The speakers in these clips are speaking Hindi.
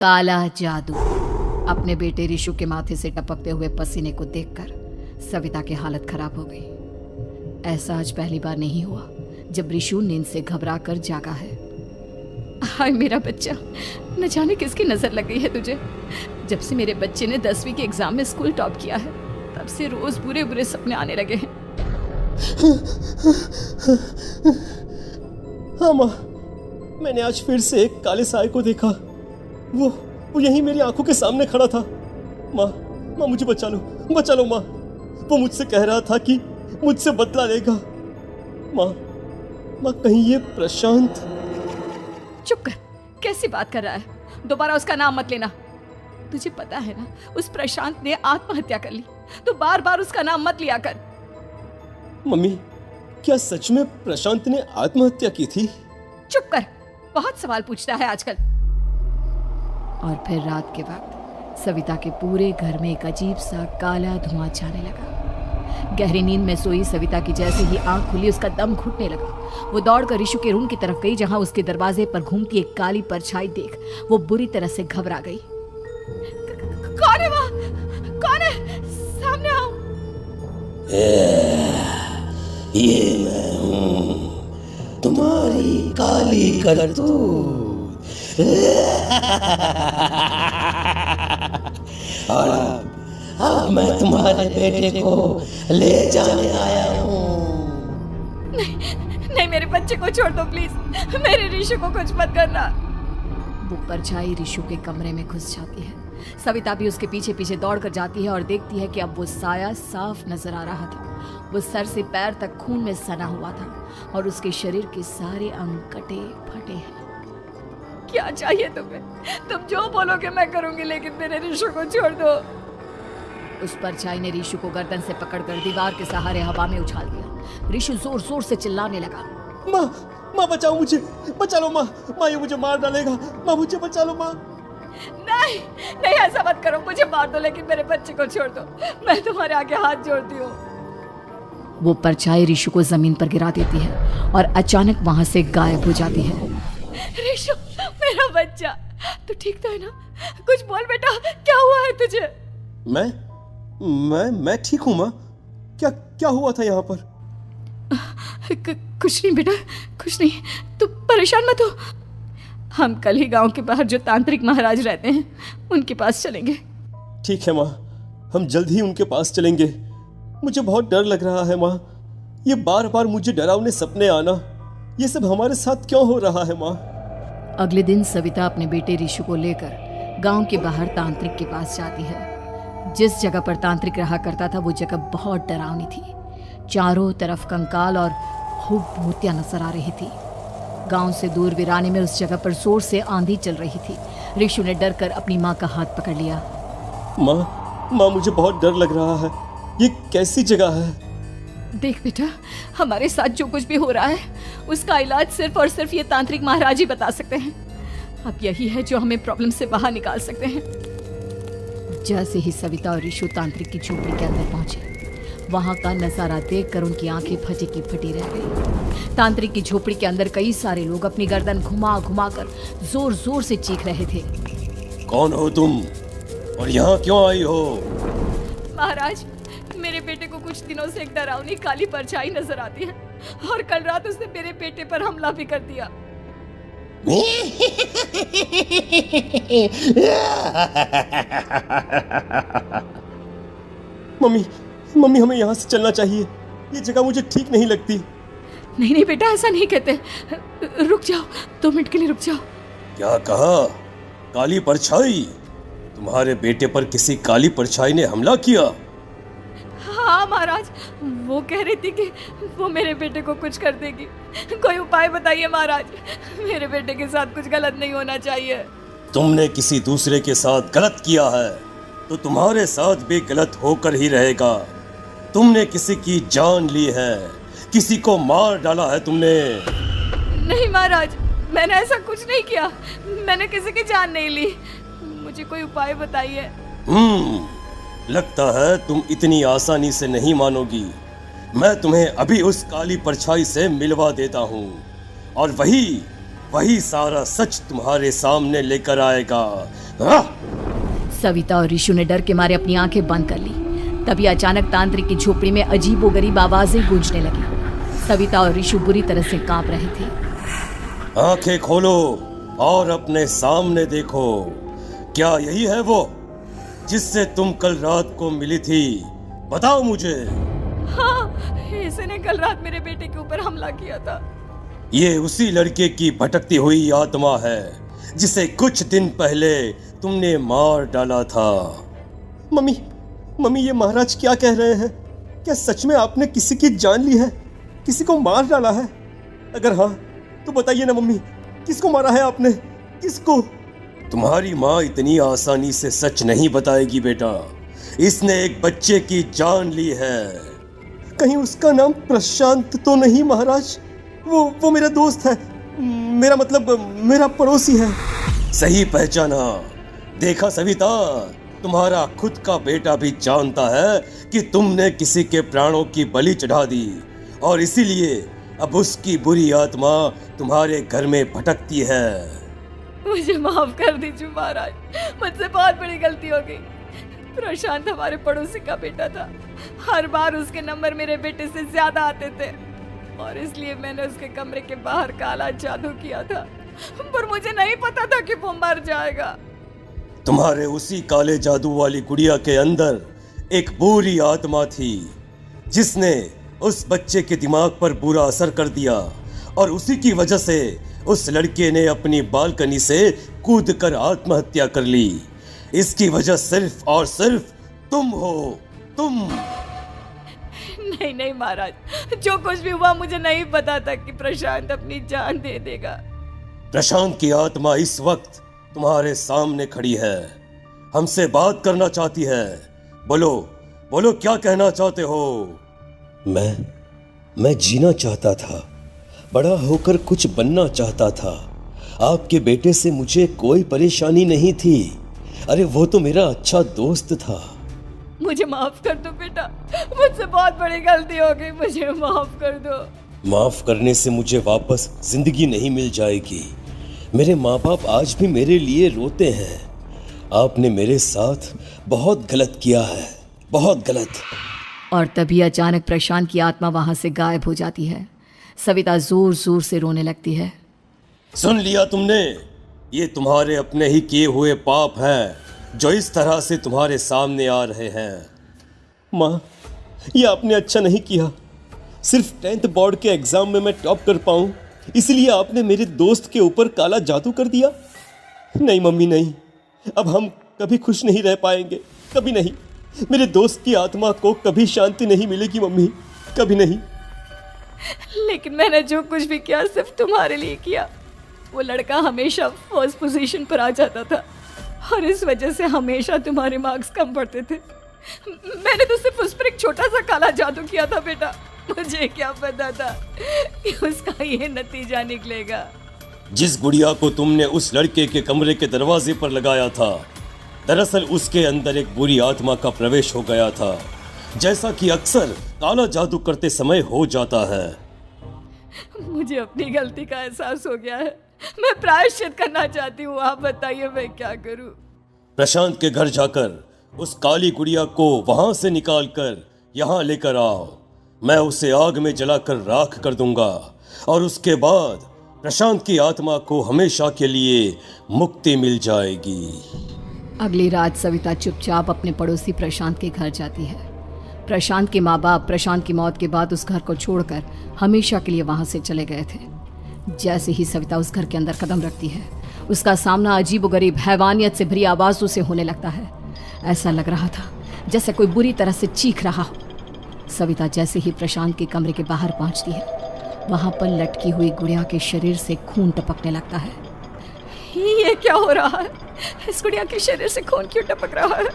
काला जादू। अपने बेटे रिशु के माथे से टपकते हुए पसीने को देखकर सविता की हालत खराब हो गई। ऐसा आज पहली बार नहीं हुआ जब रिशु नींद से घबराकर जागा है। हाय मेरा बच्चा, न जाने किसकी नजर लग गई है तुझे। जब से मेरे बच्चे ने 10वीं के एग्जाम में स्कूल टॉप किया है तब से रोज बुरे बुरे सपने आने लगे हैं। हाँ माँ, मैंने आज फिर से एक काले साए को देखा। वो यहीं मेरी आंखों के सामने खड़ा था। माँ मुझे बचा लो माँ। वो मुझसे कह रहा था कि मुझसे बदला लेगा। माँ कहीं ये प्रशांत। चुप कर, कैसी बात कर रहा है? दोबारा उसका नाम मत लेना। तुझे पता है ना उस प्रशांत ने आत्महत्या कर ली, तो बार बार उसका नाम मत लिया कर। मम्मी, क्या सच में प्रशांत ने आत्महत्या की थी? चुप कर, बहुत सवाल पूछता है आजकल। और फिर रात के वक्त सविता के पूरे घर में एक अजीब सा काला धुआं छाने लगा। गहरी नींद में सोई सविता की जैसे ही आंख खुली उसका दम घुटने लगा। वो दौड़कर रिशु के रूम की तरफ गई जहां उसके दरवाजे पर घूमती एक काली परछाई देख वो बुरी तरह से घबरा गई। कौन है वहाँ? कौन है? सामने आओ। ये मैं हूँ, तुम्हारी काली करतूत। और अब मैं तुम्हारे बेटे को ले जाने आया हूँ। नहीं, मेरे बच्चे को छोड़ दो प्लीज। मेरे रिशु को कुछ मत करना। वो परछाई रिशु के कमरे में घुस जाती है। सविता भी उसके पीछे पीछे दौड़ कर जाती है और देखती है कि अब वो साया साफ नजर आ रहा था। वो सर से पैर तक खून में सना हुआ था और उसके शरीर के सारे अंग कटे फटे हैं। क्या चाहिए तुम्हें? तुम जो बोलोगे मैं करूंगी, लेकिन मेरे रिशु को छोड़ दो। उस परछाई ने रिशु को गर्दन से पकड़कर दीवार के सहारे हवा में उछाल दिया। रिशु जोर जोर से चिल्लाने लगा। माँ बचाओ मुझे, बचा लो माँ, ये मुझे मार डालेगा। माँ मुझे बचा लो माँ। नहीं ऐसा मत करो, मुझे मार दो लेकिन मेरे बच्चे को छोड़ दो। मैं तुम्हारे आगे हाथ जोड़ती हूँ। वो परछाई रिशु को जमीन पर गिरा देती है और अचानक वहां से गायब हो जाती है। रिशु, मेरा बच्चा, तू ठीक तो है ना? कुछ बोल बेटा, क्या हुआ है तुझे? मैं ठीक हूँ माँ। क्या हुआ था यहाँ पर? कुछ नहीं बेटा, कुछ नहीं। तू परेशान मत हो। हम कल ही गांव के बाहर जो तांत्रिक महाराज रहते हैं उनके पास चलेंगे। ठीक है माँ, हम जल्द ही उनके पास चलेंगे। मुझे बहुत डर लग रहा है माँ। ये बार बार मुझे डरावने सपने आना, ये सब हमारे साथ क्यों हो रहा है माँ? अगले दिन सविता अपने बेटे रिशु को लेकर गांव के बाहर तांत्रिक के पास जाती है। जिस जगह पर तांत्रिक रहा करता था वो जगह बहुत डरावनी थी। चारों तरफ कंकाल और भूतियां नजर आ रही थी। गांव से दूर वीराने में उस जगह पर जोर से आंधी चल रही थी। रिशु ने डर कर अपनी माँ का हाथ पकड़ लिया। माँ मुझे बहुत डर लग रहा है। ये कैसी जगह है? देख बेटा, हमारे साथ जो कुछ भी हो रहा है उसका इलाज सिर्फ और सिर्फ ये तांत्रिक महाराज ही बता सकते हैं। अब यही है जो हमें प्रॉब्लम से बाहर निकाल सकते हैं। जैसे ही सविता और रिशु तांत्रिक की झोपड़ी के अंदर पहुंचे, वहां का नजारा देखकर उनकी आंखें फटी की फटी रह गई। तांत्रिक की झोपड़ी के अंदर कई सारे लोग अपनी गर्दन घुमा घुमा कर जोर जोर से चीख रहे थे। कौन हो तुम और यहाँ क्यों आई हो? महाराज, मेरे बेटे को कुछ दिनों से एक डरावनी काली परछाई नजर आती है और कल रात उसने मेरे बेटे पर हमला भी कर दिया। मम्मी हमें यहाँ से चलना चाहिए। ये जगह मुझे ठीक नहीं लगती। नहीं बेटा, ऐसा नहीं कहते। रुक जाओ, 2 मिनट के लिए रुक जाओ। क्या कहा? काली परछाई? तुम्हारे बेटे पर किसी काली परछाई ने हमला किया? हाँ महाराज, वो कह रही थी कि वो मेरे बेटे को कुछ कर देगी। कोई उपाय बताइए महाराज, मेरे बेटे के साथ कुछ गलत नहीं होना चाहिए। तुमने किसी दूसरे के साथ गलत किया है तो तुम्हारे साथ भी गलत होकर ही रहेगा। तुमने किसी की जान ली है, किसी को मार डाला है तुमने। नहीं महाराज, मैंने ऐसा कुछ नहीं किया। मैंने किसी की जान नहीं ली। मुझे कोई उपाय बताइए। लगता है तुम इतनी आसानी से नहीं मानोगी। मैं तुम्हें अभी उस काली परछाई से मिलवा देता हूँ और वही सारा सच तुम्हारे सामने लेकर आएगा। हाँ? सविता और ऋषु ने डर के मारे अपनी आंखें बंद कर ली। तभी अचानक तांत्रिक की झोपड़ी में अजीबोगरीब आवाजें गूंजने लगी। सविता और ऋषु बुरी तरह से कांप रहे थे। आंखें खोलो और अपने सामने देखो। क्या यही है वो जिससे तुम कल रात को मिली थी? बताओ मुझे। हाँ, इसने कल रात मेरे बेटे के ऊपर हमला किया था। ये उसी लड़के की भटकती हुई आत्मा है जिसे कुछ दिन पहले तुमने मार डाला था। मम्मी, ये महाराज क्या कह रहे हैं? क्या सच में आपने किसी की जान ली है? किसी को मार डाला है? अगर हाँ तो बताइए ना मम्मी, किसको मारा है आपने? किसको? तुम्हारी माँ इतनी आसानी से सच नहीं बताएगी बेटा। इसने एक बच्चे की जान ली है। कहीं उसका नाम प्रशांत तो नहीं महाराज? वो मेरा दोस्त है, मेरा मतलब मेरा पड़ोसी है। सही पहचाना। देखा सविता, तुम्हारा खुद का बेटा भी जानता है कि तुमने किसी के प्राणों की बलि चढ़ा दी और इसीलिए अब उसकी बुरी आत्मा तुम्हारे घर में भटकती है। मुझे माफ कर दीजिए महाराज, मुझसे बहुत बड़ी गलती हो गई। प्रशांत हमारे पड़ोसी का बेटा था। हर बार उसके नंबर मेरे बेटे से ज्यादा आते थे और इसलिए मैंने उसके कमरे के बाहर काला जादू किया था, पर मुझे नहीं पता था कि वो मर जाएगा। तुम्हारे उसी काले जादू वाली गुड़िया के अंदर एक बुरी आत्मा थी जिसने उस बच्चे के दिमाग पर बुरा असर कर दिया और उसी की वजह से उस लड़के ने अपनी बालकनी से कूदकर आत्महत्या कर ली। इसकी वजह सिर्फ और सिर्फ तुम हो, तुम। नहीं महाराज, जो कुछ भी हुआ मुझे नहीं पता था कि प्रशांत अपनी जान दे देगा। प्रशांत की आत्मा इस वक्त तुम्हारे सामने खड़ी है, हमसे बात करना चाहती है। बोलो क्या कहना चाहते हो? मैं जीना चाहता था, बड़ा होकर कुछ बनना चाहता था। आपके बेटे से मुझे कोई परेशानी नहीं थी। अरे वो तो मेरा अच्छा दोस्त था। मुझे माफ कर दो बेटा, मुझसे बहुत बड़ी गलती हो गई, मुझे माफ कर दो। माफ करने से मुझे वापस जिंदगी नहीं मिल जाएगी। मेरे माँ बाप आज भी मेरे लिए रोते हैं। आपने मेरे साथ बहुत गलत किया है, बहुत गलत। और तभी अचानक प्रशांत की आत्मा वहां से गायब हो जाती है। सविता जोर जोर से रोने लगती है। सुन लिया तुमने? ये तुम्हारे अपने ही किए हुए पाप हैं जो इस तरह से तुम्हारे सामने आ रहे हैं। माँ, ये आपने अच्छा नहीं किया। सिर्फ 10th बोर्ड के एग्जाम में मैं टॉप कर पाऊँ इसलिए आपने मेरे दोस्त के ऊपर काला जादू कर दिया। नहीं मम्मी, नहीं, अब हम कभी खुश नहीं रह पाएंगे, कभी नहीं। मेरे दोस्त की आत्मा को कभी शांति नहीं मिलेगी मम्मी, कभी नहीं। लेकिन मैंने जो कुछ भी किया सिर्फ तुम्हारे लिए किया। वो लड़का हमेशा फर्स्ट पोजीशन पर आ जाता था और इस वजह से हमेशा तुम्हारे मार्क्स कम पड़ते थे। मैंने तो सिर्फ उस पर एक छोटा सा काला जादू किया था बेटा। मुझे क्या पता था कि उसका ये नतीजा निकलेगा। जिस गुड़िया को तुमने उस लड़के के कमरे के दरवाजे पर लगाया था, दरअसल उसके अंदर एक बुरी आत्मा का प्रवेश हो गया था, जैसा कि अक्सर काला जादू करते समय हो जाता है। मुझे अपनी गलती का एहसास हो गया है। मैं प्रायश्चित करना चाहती हूँ, आप बताइए मैं क्या करूँ? प्रशांत के घर जाकर उस काली गुड़िया को वहां से निकालकर यहाँ लेकर आओ। मैं उसे आग में जलाकर राख कर दूंगा और उसके बाद प्रशांत की आत्मा को हमेशा के लिए मुक्ति मिल जाएगी। अगली रात सविता चुपचाप अपने पड़ोसी प्रशांत के घर जाती है। प्रशांत के माँ बाप प्रशांत की मौत के बाद उस घर को छोड़कर हमेशा के लिए वहां से चले गए थे। जैसे ही सविता उस घर के अंदर कदम रखती है, उसका सामना अजीबोगरीब हैवानियत से भरी आवाज़ों से होने लगता है। ऐसा लग रहा था जैसे कोई बुरी तरह से चीख रहा हो। सविता जैसे ही प्रशांत के कमरे के बाहर पहुंचती है, वहां पर लटकी हुई गुड़िया के शरीर से खून टपकने लगता है। ये क्या हो रहा है? इस गुड़िया के शरीर से खून क्यों टपक रहा है?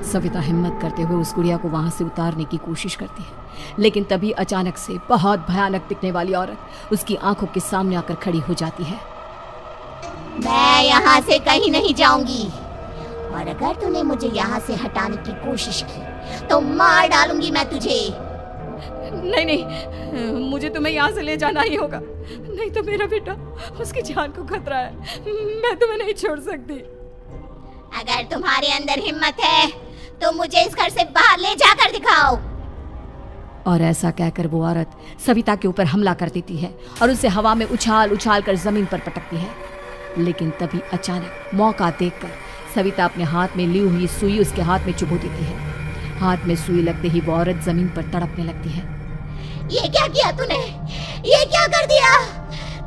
सविता हिम्मत करते हुए उस गुड़िया को वहां से उतारने की कोशिश करती है, लेकिन तभी अचानक से बहुत भयानक दिखने वाली औरत उसकी आंखों के सामने आकर खड़ी हो जाती है। मैं यहाँ से कहीं नहीं जाऊंगी और अगर तूने मुझे यहाँ से हटाने की कोशिश की तो मार डालूंगी मैं तुझे। नहीं, मुझे तुम्हें यहाँ से ले जाना ही होगा, नहीं तो मेरा बेटा, उसकी जान को खतरा है। मैं तुम्हें नहीं छोड़ सकती। अगर तुम्हारे अंदर हिम्मत है तो मुझे इस घर से बाहर ले जाकर दिखाओ। और ऐसा कहकर वो औरत सविता के ऊपर हमला कर देती है और उसे हवा में उछाल उछाल कर जमीन पर पटकती है। लेकिन तभी अचानक मौका देखकर सविता अपने हाथ में ली हुई सुई उसके हाथ में चुभो देती है। हाथ में सुई लगते ही वो औरत जमीन पर तड़पने लगती है। ये क्या किया तूने? ये क्या कर दिया?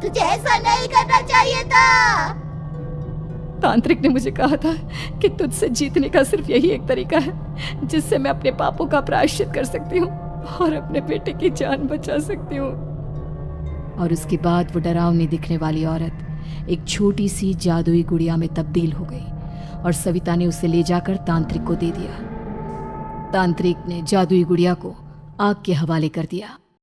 तुझे ऐसा नहीं करना चाहिए था। तांत्रिक ने मुझे कहा था कि तुझसे जीतने का सिर्फ यही एक तरीका है जिससे मैं अपने पापों का प्रायश्चित कर सकती हूँ और अपने बेटे की जान बचा सकती हूँ। और उसके बाद वो डरावनी दिखने वाली औरत एक छोटी सी जादुई गुड़िया में तब्दील हो गई और सविता ने उसे ले जाकर तांत्रिक को दे दिया। तांत्रिक ने जादुई गुड़िया को आग के हवाले कर दिया।